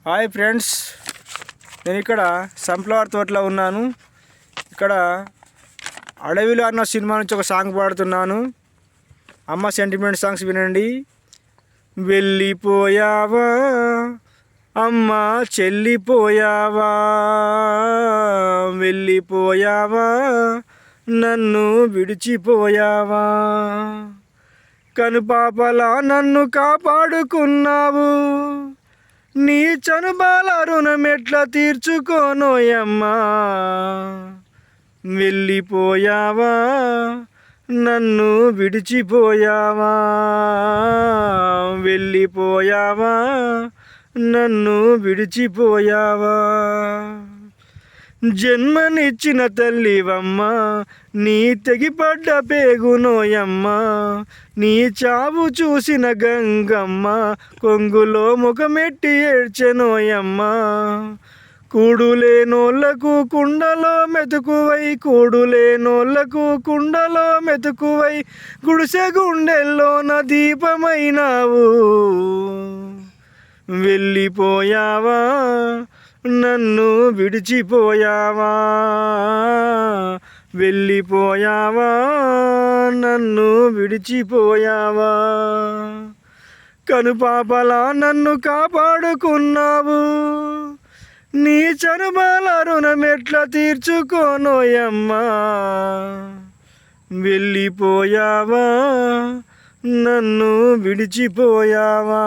Hi friends, నేను ఇక్కడ sunflower తోటలో ఉన్నాను. ఇక్కడ అడవిలో అన్న సినిమా నుంచి ఒక సాంగ్ పాడుతున్నాను. అమ్మ సెంటిమెంట్ సాంగ్స్ వినండి. వెళ్ళిపోయావా అమ్మ, చెల్లిపోయావా, వెళ్ళిపోయావా, నన్ను విడిచిపోయావా, కనుపాపలా నన్ను కాపాడుకున్నావు, నీ చనుబాల రుణం ఎట్లా తీర్చుకోనోయమ్మా, వెళ్ళిపోయావా, నన్ను విడిచిపోయావా, వెళ్ళిపోయావా, నన్ను విడిచిపోయావా, జన్మనిచ్చిన తల్లివమ్మ, నీ తెగిపడ్డ పేగునోయమ్మ, నీ చావు చూసిన గంగమ్మ, కొంగులో ముఖమెట్టి ఏడ్చెనోయమ్మ, కూడులేనోళ్లకు కుండలో మెతుకువై, కూడులేనోళ్లకు కుండలో మెతుకువై, గుడిసె గుండెల్లోన దీపమైనావు, వెళ్ళిపోయావా, నన్ను విడిచిపోయావా, వెళ్ళిపోయావా, నన్ను విడిచిపోయావా, కనుపాపలా నన్ను కాపాడుకున్నావు, నీ చనుబాల రుణం ఎట్లా తీర్చుకోనోయమ్మా, వెళ్ళిపోయావా, నన్ను విడిచిపోయావా.